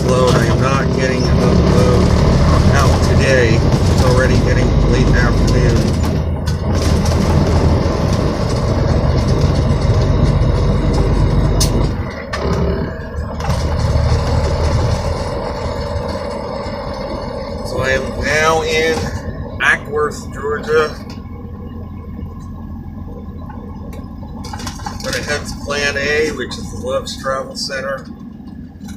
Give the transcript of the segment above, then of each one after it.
load. I am not getting another load out today. It's already getting late afternoon. So I am now in Ackworth, Georgia. I'm going to head to Plan A, which is the Love's Travel Center.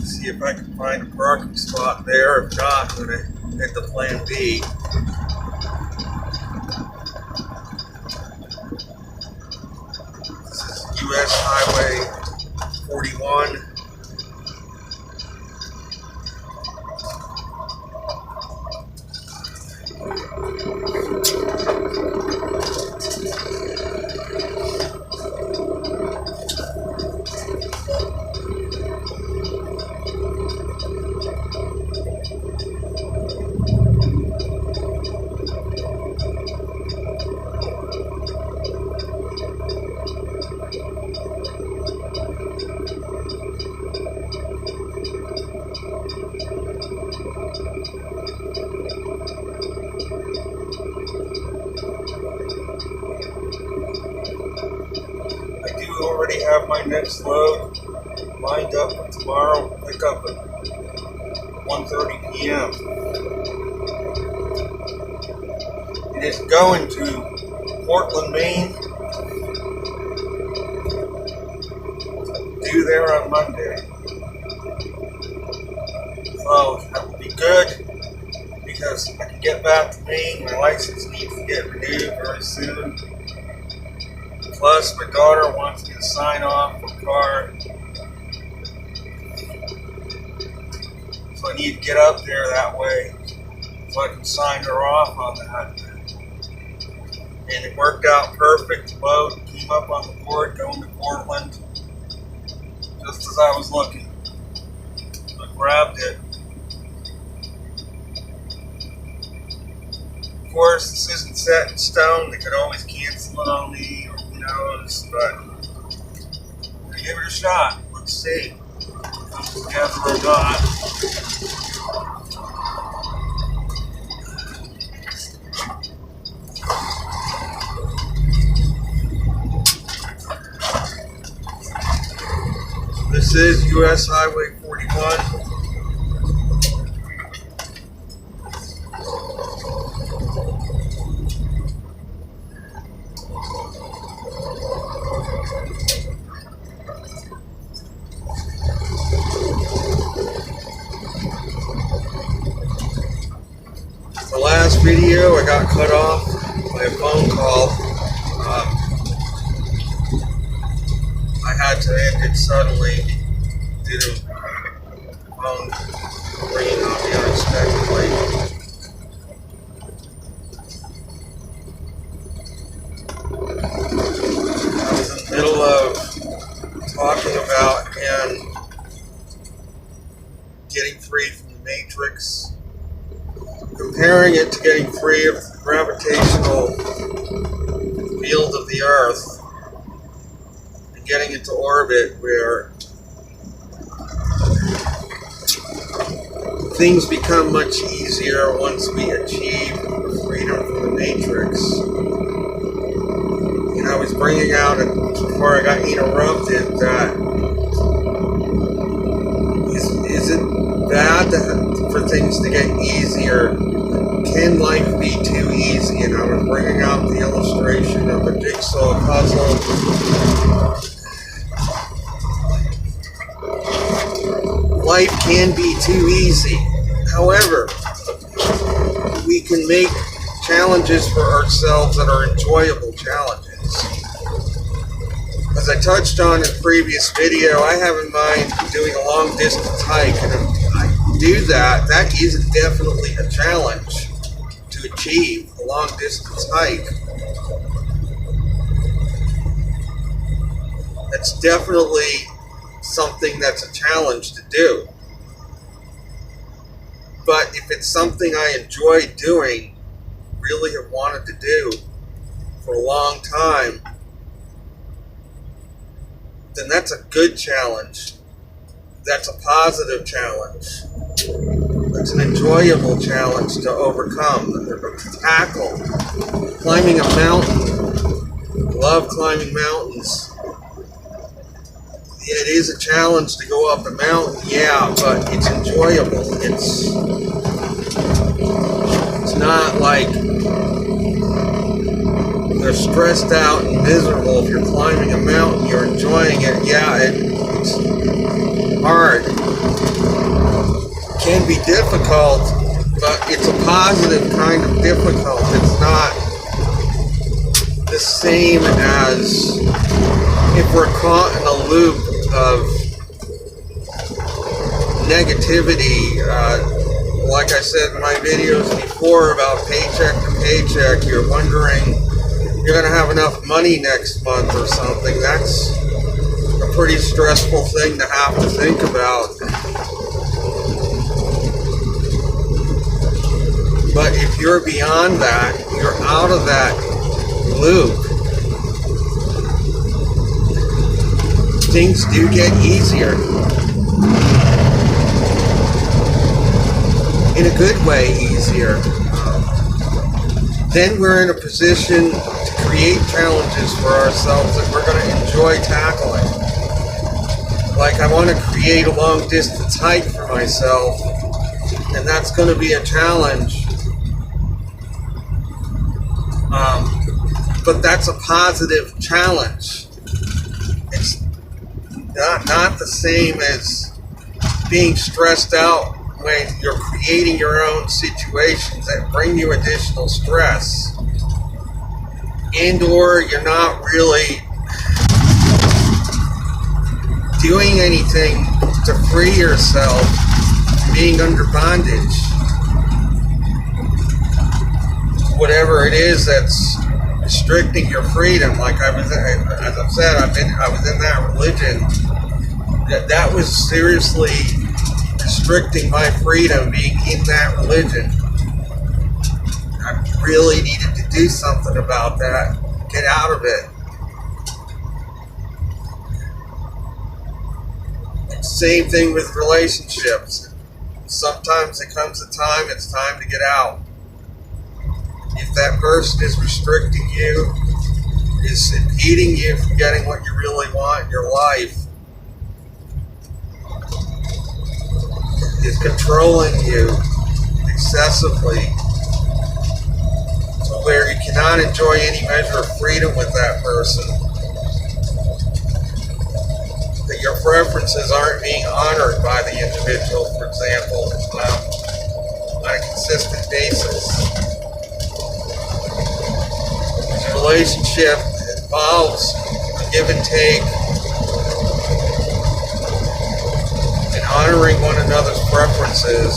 See if I can find a parking spot there. If not, I'm going to head to Plan B. This is US Highway 41. Already have my next load lined up for tomorrow. Pick up at 1:30 p.m. It is going to Portland, Maine. Due there on Monday. So that will be good because I can get back to Maine. My license needs to get renewed very soon. Plus, my daughter wants me to sign off her car. So I need to get up there that way so I can sign her off on that. And it worked out perfect. The load came up on the board going to Portland just as I was looking. I grabbed it. Of course, this isn't set in stone. They could always cancel it on me. But give it a shot. Let's see. Comes together or not. This is US Highway 41. The last video I got cut off by a phone call. I had to end it suddenly due to the phone ringing on me unexpectedly. I was in the middle of talking about and getting free from the Matrix. Comparing it to getting free of the gravitational field of the Earth and getting into orbit where things become much easier once we achieve freedom from the Matrix. And I was bringing out, before I got interrupted, that is it bad for things to get easier? Can life be too easy? And I was bringing out the illustration of a jigsaw puzzle. Life can be too easy. However, we can make challenges for ourselves that are enjoyable challenges. As I touched on in a previous video, I have in mind doing a long distance hike, and if I do that, that is definitely a challenge to achieve a long distance hike. That's definitely something that's a challenge to do. But if it's something I enjoy doing, really have wanted to do for a long time, then that's a good challenge That's a positive challenge. It's an enjoyable challenge to overcome, to tackle. Climbing a mountain. Love climbing mountains. It is a challenge to go up a mountain, yeah, but it's enjoyable. It's not like you're stressed out and miserable. If you're climbing a mountain, you're enjoying it. Yeah, it's hard. It can be difficult, but it's a positive kind of difficult. It's not the same as if we're caught in a loop of negativity. Like I said in my videos before about paycheck to paycheck, you're wondering you're going to have enough money next month or something. That's a pretty stressful thing to have to think about. But if you're beyond that, you're out of that loop, things do get easier. In a good way, easier. Then we're in a position to create challenges for ourselves that we're going to enjoy tackling. Like I want to create a long distance hike for myself, and that's going to be a challenge. But that's a positive challenge. It's not the same as being stressed out when you're creating your own situations that bring you additional stress, and or you're not really doing anything to free yourself from being under bondage. Whatever it is that's restricting your freedom, like I was, as I've said, I was in that religion. That was seriously restricting my freedom, being in that religion. I really needed to do something about that, get out of it. Same thing with relationships. Sometimes it comes a time, it's time to get out. If that person is restricting you, is impeding you from getting what you really want in your life, is controlling you excessively to where you cannot enjoy any measure of freedom with that person, that your preferences aren't being honored by the individual, for example, on a consistent basis. The relationship involves a give and take and honoring one another's preferences.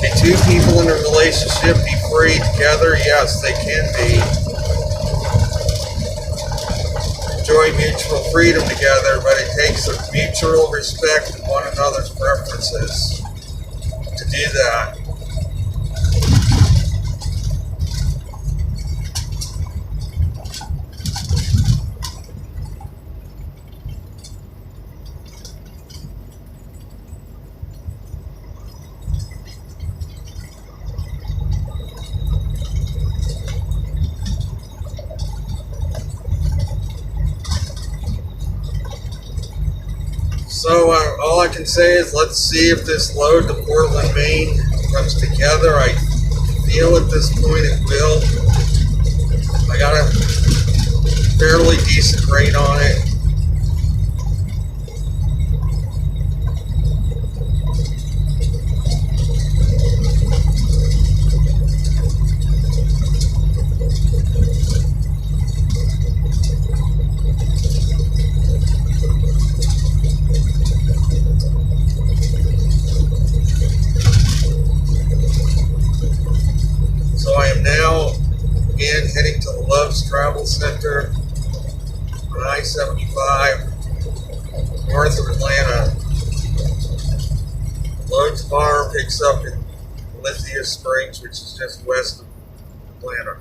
Can two people in a relationship be free together? Yes, they can be. Enjoy mutual freedom together, but it takes a mutual respect of one another's preferences to do that. So all I can say is let's see if this load to Portland, Maine comes together. I feel at this point it will. I got a fairly decent rate on it. Heading to the Love's Travel Center on I-75 north of Atlanta. Lowe's Farm picks up in Lithia Springs, which is just west of Atlanta.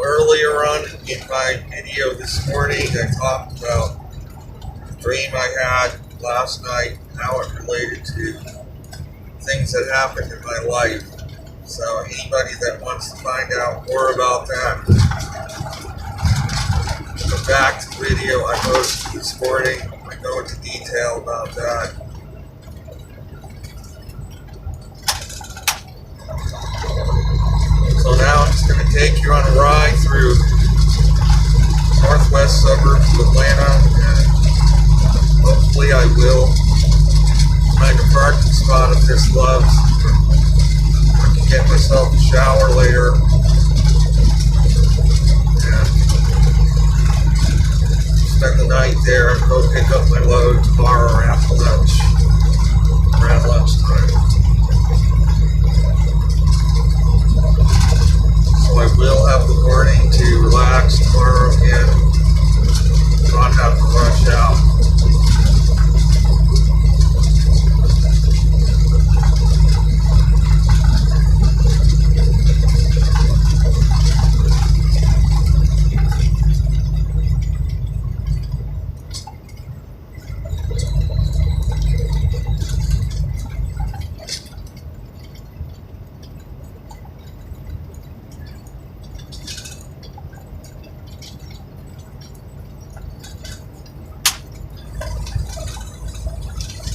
earlier on in my video this morning, I talked about a dream I had last night, how it related to things that happened in my life. So anybody that wants to find out more about that, come back to the video I posted this morning. I go into detail about that. So now I'm just going to take you on a ride through northwest suburbs of Atlanta, and hopefully I will find a parking spot if this loves. I can get myself a shower later and spend the night there and go pick up my load tomorrow after lunch, around lunchtime. So I will have the morning to relax tomorrow and not have to rush out.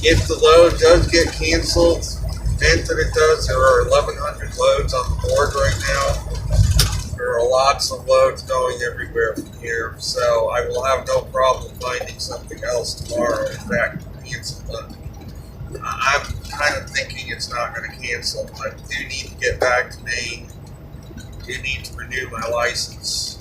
If the load does get canceled, meant that it does, there are 1,100 loads on the board right now. There are lots of loads going everywhere from here, so I will have no problem finding something else tomorrow. In fact, cancel them. I'm kind of thinking it's not going to cancel. I do need to get back to Maine. I do need to renew my license.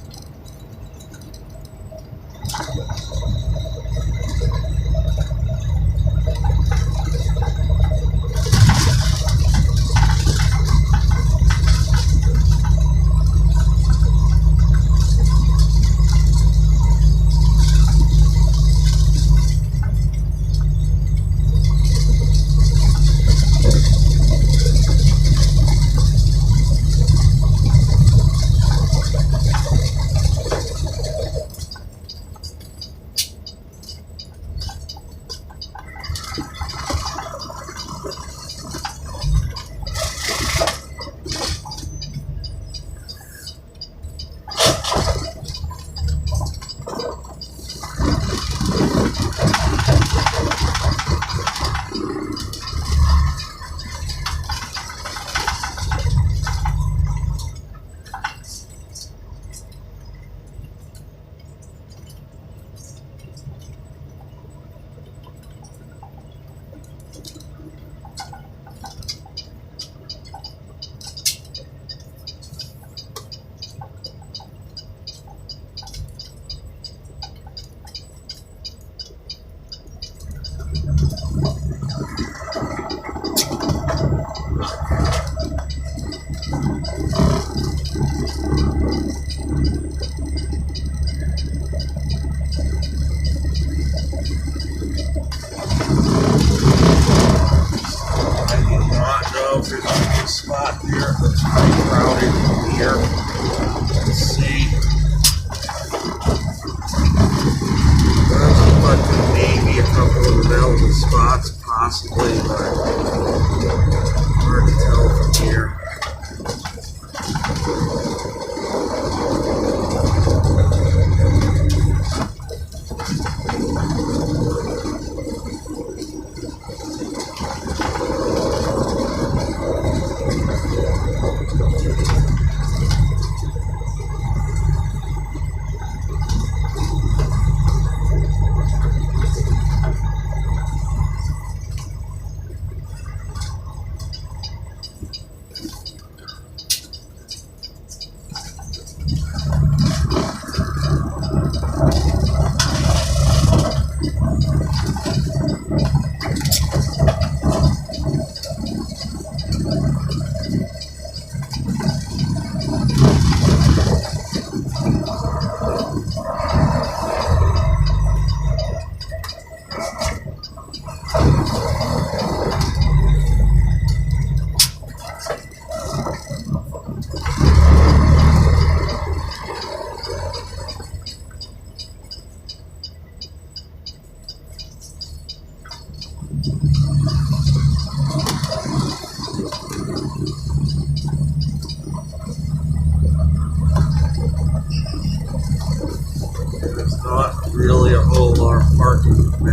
Spot there, that's pretty crowded here. Let's see. There's like maybe a couple of available spots, possibly, but hard to tell from here.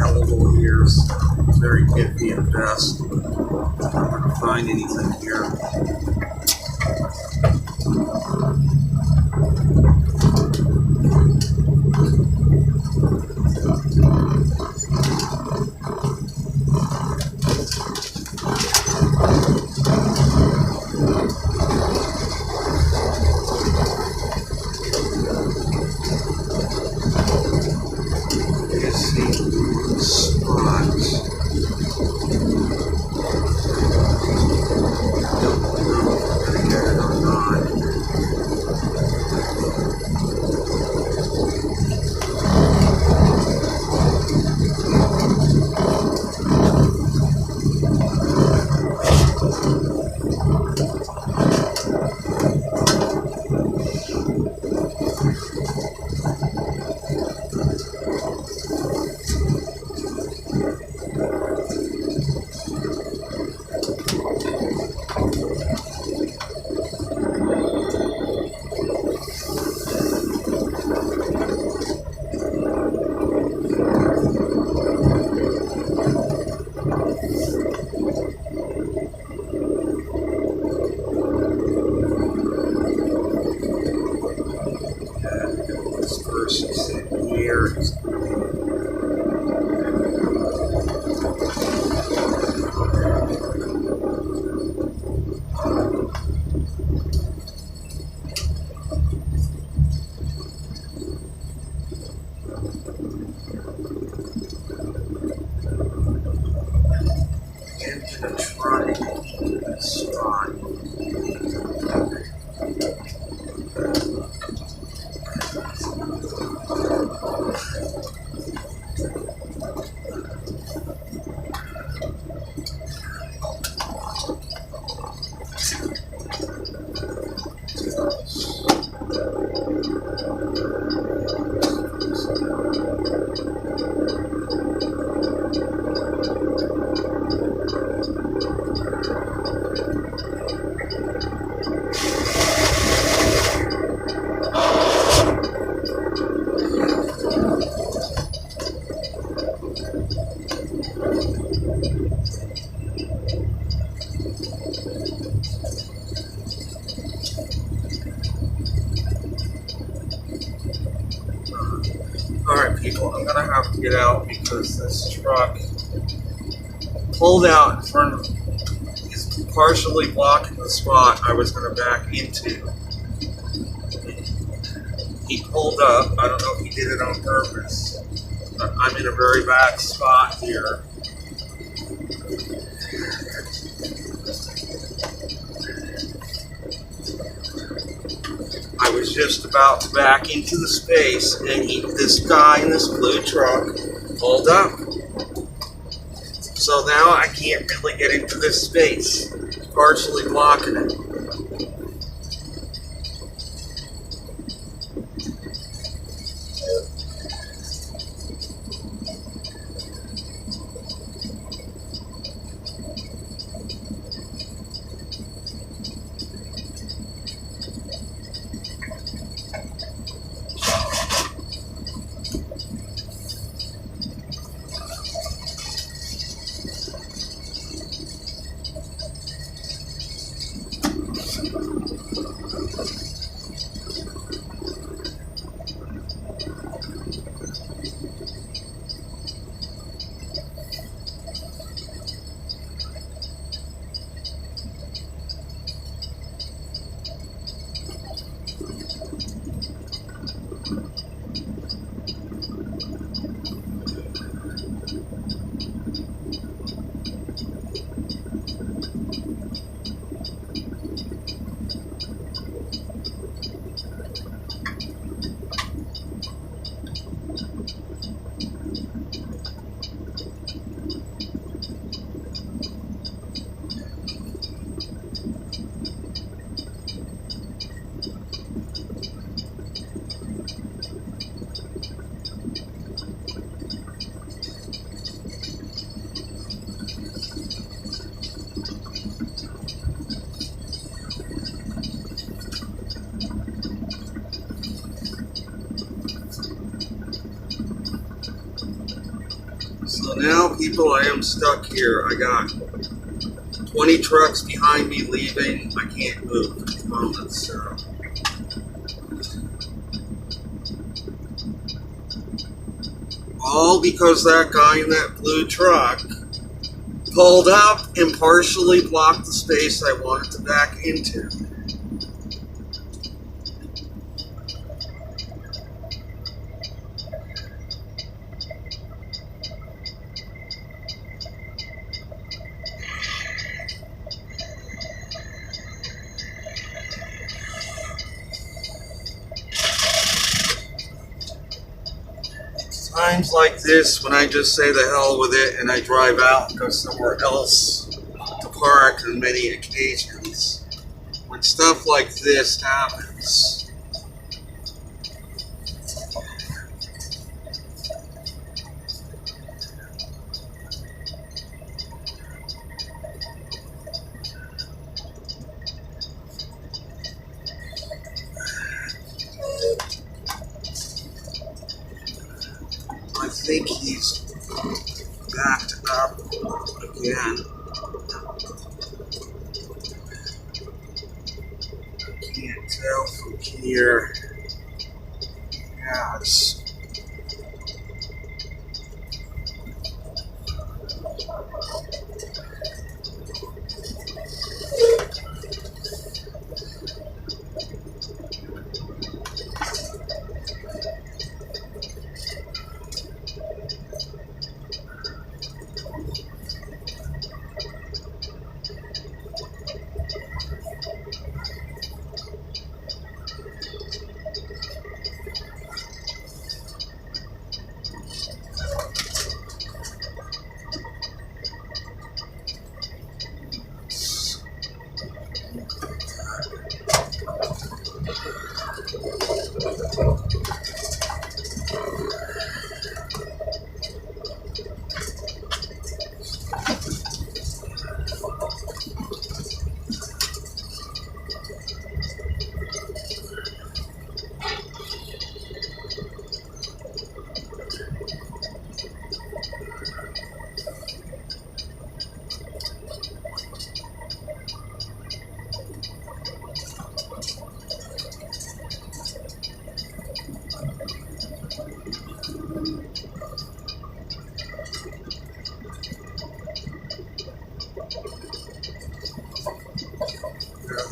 available here, so it's very iffy at best. I'm not going to find anything here. Let's see. Spots. Don't know if I'm going to get it or not. This person's in here. Into the trunk spot. Alright people, I'm gonna have to get out because this truck pulled out in front of, is partially blocking the spot I was gonna back into. He pulled up, I don't know if he did it on purpose, but I'm in a very bad spot here. I was just about to back into the space, and this guy in this blue truck pulled up. So now I can't really get into this space. It's partially blocking it. So now, people, I am stuck here. I got 20 trucks behind me leaving. I can't move at the moment, so. All because that guy in that blue truck pulled up and partially blocked the space I wanted to back into. Times like this, when I just say the hell with it and I drive out and go somewhere else to park on many occasions, when stuff like this happens, I think he's backed up again. Can't tell from here. Yeah, it's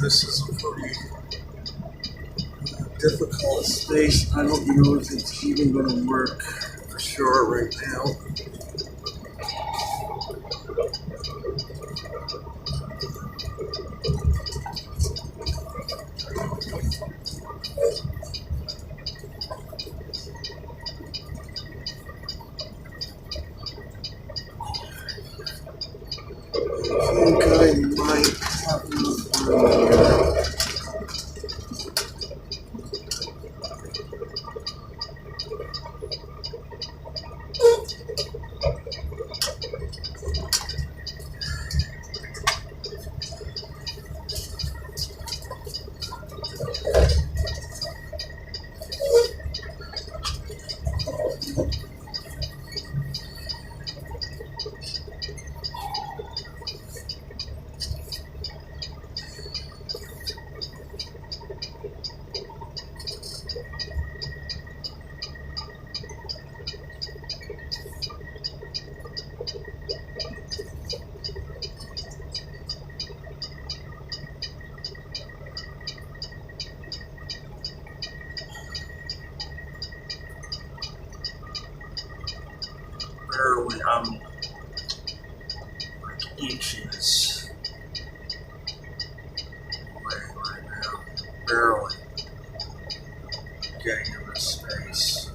this is a pretty difficult space. I don't know if it's even going to work for sure right now. I think I might have enough room here. Barely, like inches away right now. Barely getting in this space.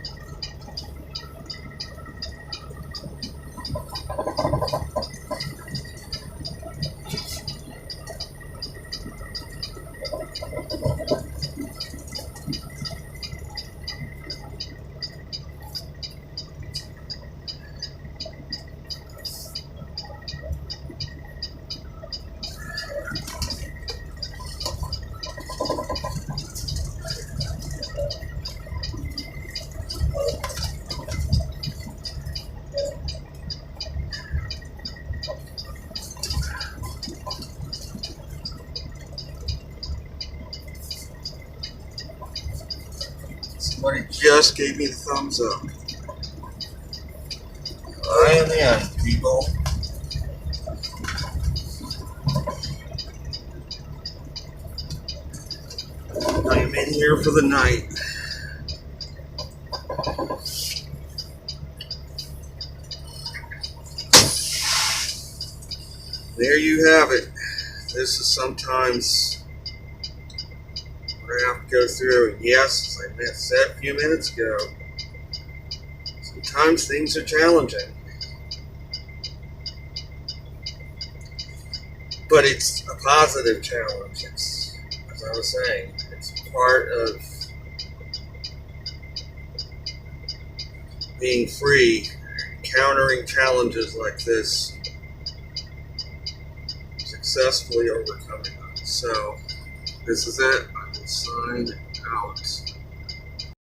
Somebody just gave me the thumbs up. I am in, people. I am in here for the night. There you have it. This is sometimes what I have to go through. And yes, as I said a few minutes ago, sometimes things are challenging. But it's a positive challenge. It's, as I was saying, it's part of being free, countering challenges like this, successfully overcoming them. So, this is it. I will sign out.